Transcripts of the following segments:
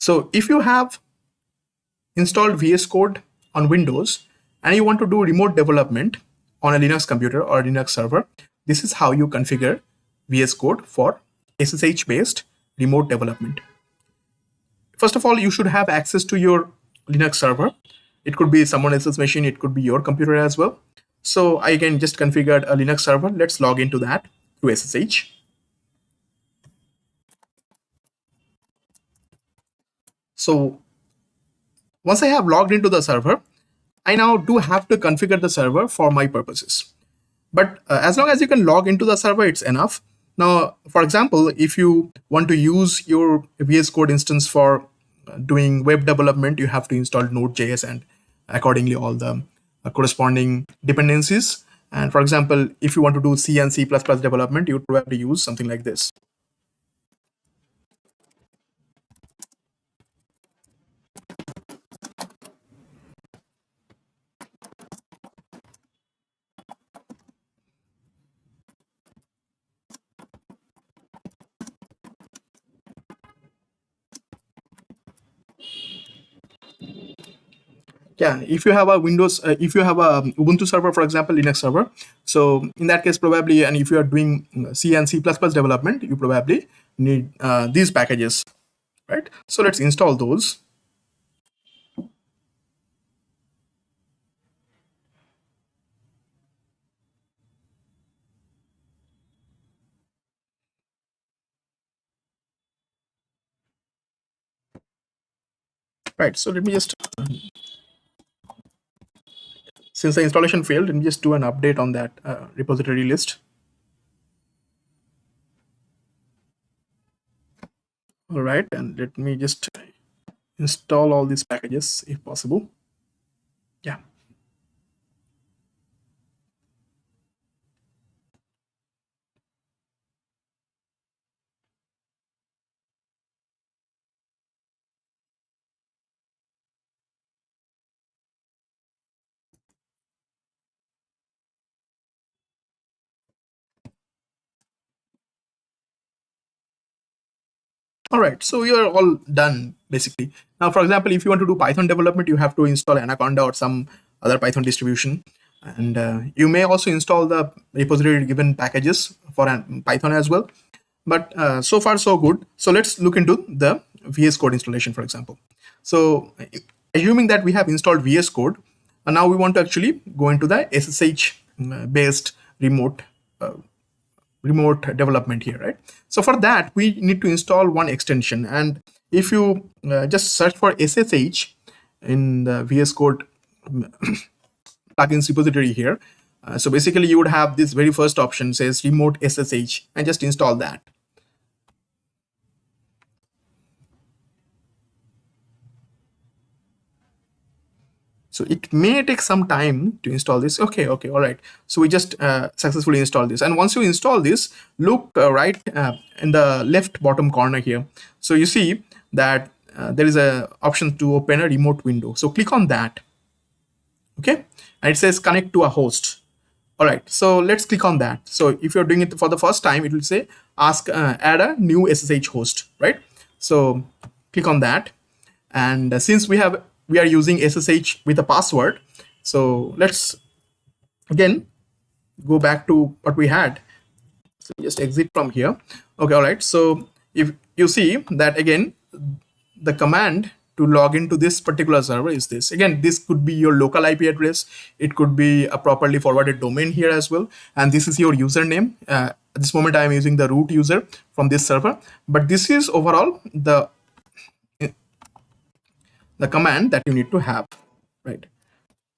So if you have installed VS Code on Windows and you want to do remote development on a Linux computer or a Linux server, this is how you configure VS Code for SSH based remote development. First of all, you should have access to your Linux server. It could be someone else's machine, it could be your computer as well. So I can just configure a Linux server. Let's log into that through SSH. So once I have logged into the server, I now do have to configure the server for my purposes. But as long as you can log into the server, it's enough. Now, for example, if you want to use your VS Code instance for doing web development, you have to install Node.js and accordingly all the corresponding dependencies. And for example, if you want to do C and C++ development, you would probably use something like this. Yeah, if you have a Windows, if you have a Ubuntu server, for example, Linux server, so in that case probably, and if you are doing C and C++ development, you probably need these packages, right? So let's install those. Right, so let me just, since the installation failed, let me just do an update on that repository list. All right, and let me just install all these packages if possible. Yeah. All right, so you are all done basically. Now, for example, if you want to do Python development, you have to install Anaconda or some other Python distribution. And you may also install the repository given packages for Python as well. But so far, so good. So let's look into the VS Code installation, for example. So assuming that we have installed VS Code, and now we want to actually go into the SSH based remote development here, right? So for that, we need to install one extension. And if you just search for SSH in the VS Code plugins repository here, so basically you would have this very first option says remote SSH, and just install that. So it may take some time to install this. Okay, all right. So we just successfully installed this. And once you install this, look right in the left bottom corner here. So you see that there is a option to open a remote window. So click on that. Okay, and it says connect to a host. All right, so let's click on that. So if you're doing it for the first time, it will say ask add a new SSH host, right? So click on that. And since we are using SSH with a password, so let's again go back to what we had. So just exit from here. Okay, all right. So if you see that again, the command to log into this particular server is this. Again, this could be your local IP address. It could be a properly forwarded domain here as well. And this is your username. At this moment, I am using the root user from this server. But this is overall the command that you need to have, right?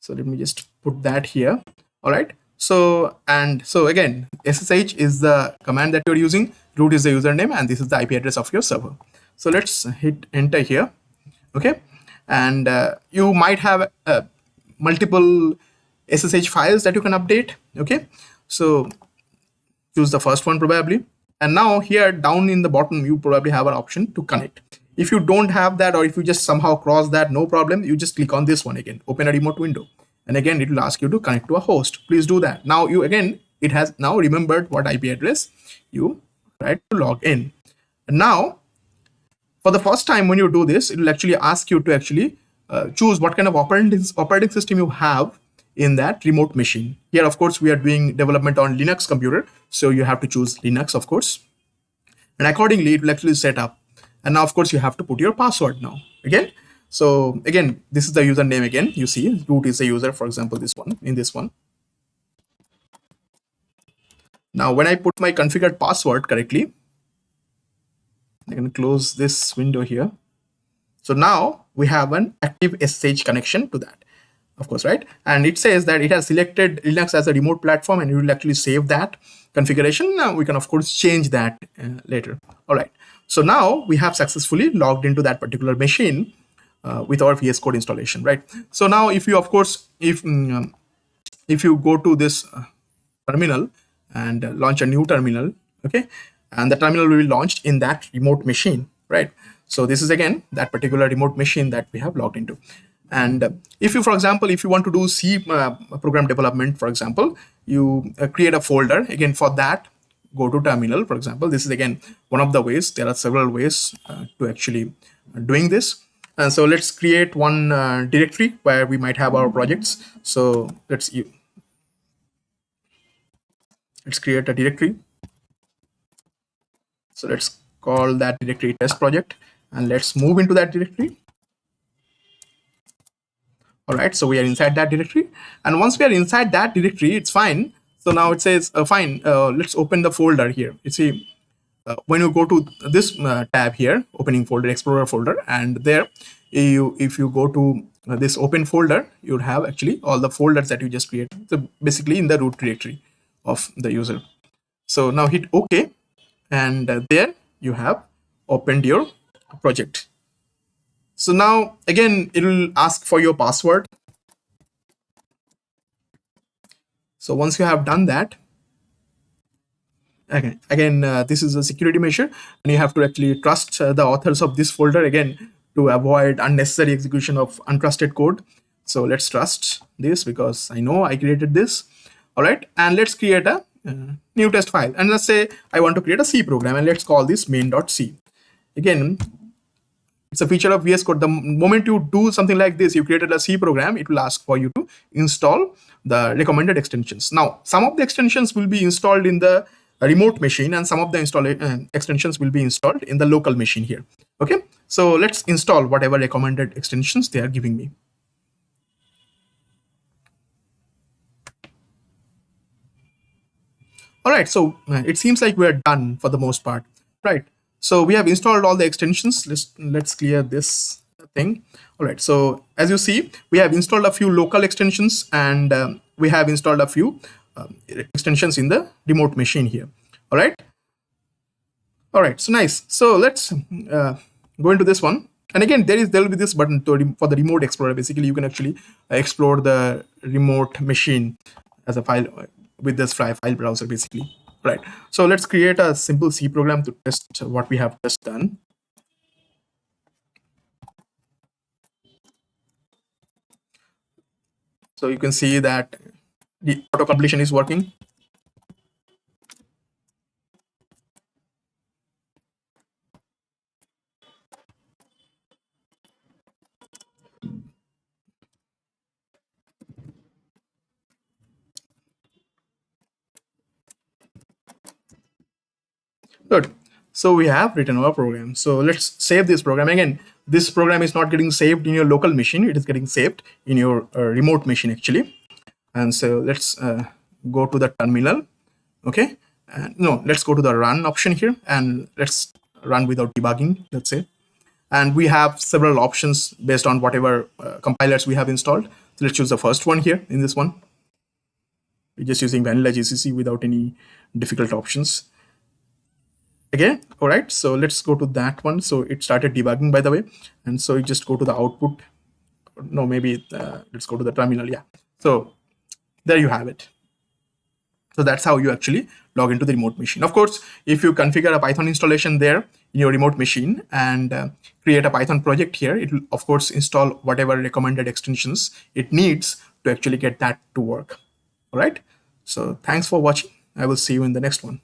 So let me just put that here. All right. So again, SSH is the command that you're using, root is the username, and this is the IP address of your server. So let's hit enter here. Okay. And you might have multiple SSH files that you can update. Okay. So choose the first one probably. And now here down in the bottom, you probably have an option to connect. If you don't have that, or if you just somehow cross that, no problem. You just click on this one again, open a remote window. And again, it will ask you to connect to a host. Please do that. Now it has now remembered what IP address you tried to log in. And now For the first time when you do this, it will actually ask you to actually choose what kind of operating system you have in that remote machine. Here, of course, we are doing development on Linux computer, so you have to choose Linux, of course. And accordingly, it will actually set up. And now, of course, you have to put your password now. Again, so again, this is the username again. You see, root is the user, for example, this one, in this one. Now, when I put my configured password correctly, I can close this window here. So now we have an active SSH connection to that, of course, right? And it says that it has selected Linux as a remote platform, and it will actually save that configuration. Now we can, of course, change that later. All right. So now we have successfully logged into that particular machine with our VS Code installation, right? So now, if you, of course, if you go to this terminal and launch a new terminal, okay, and the terminal will be launched in that remote machine, right? So this is again that particular remote machine that we have logged into. And if you, for example, if you want to do C program development, for example, you create a folder. Again, for that, go to terminal, for example. This is again one of the ways. There are several ways to actually doing this. And so let's create one directory where we might have our projects. So let's create a directory. So let's call that directory test project, and let's move into that directory. All right, so we are inside that directory, and once we are inside that directory, it's fine. So now it says fine, let's open the folder here. You see, when you go to this tab here, opening folder, explorer folder, and there if you go to this open folder, you'll have actually all the folders that you just created, so basically in the root directory of the user. So now hit OK, and there you have opened your project. So now again, it will ask for your password. So once you have done that, again, this is a security measure, and you have to actually trust the authors of this folder again to avoid unnecessary execution of untrusted code. So let's trust this because I know I created this. All right, and let's create a new test file, and let's say I want to create a C program, and let's call this main.c. Again, it's a feature of VS Code. The moment you do something like this, you created a C program, it will ask for you to install the recommended extensions. Now, some of the extensions will be installed in the remote machine, and some of the extensions will be installed in the local machine here. Okay, so let's install whatever recommended extensions they are giving me. All right, so it seems like we're done for the most part, right? So we have installed all the extensions. Let's clear this thing. All right, so as you see, we have installed a few local extensions, and we have installed a few extensions in the remote machine here. All right, so nice. So let's go into this one. And again, there will be this button for the remote explorer. Basically, you can actually explore the remote machine as a file with this file browser, basically. Right. So let's create a simple C program to test what we have just done. So you can see that the auto completion is working. Good. So we have written our program. So let's save this program. Again, this program is not getting saved in your local machine. It is getting saved in your remote machine actually. And so let's go to the terminal. Okay. No, let's go to the run option here, and let's run without debugging, let's say. And we have several options based on whatever compilers we have installed. So let's choose the first one here in this one. We're just using vanilla GCC without any difficult options. Again, all right, so let's go to that one. So it started debugging, by the way, and so you just go to the output. No, maybe let's go to the terminal. Yeah, so there you have it. So that's how you actually log into the remote machine. Of course, if you configure a Python installation there in your remote machine and create a Python project here, it will of course install whatever recommended extensions it needs to actually get that to work. All right, so thanks for watching. I will see you in the next one.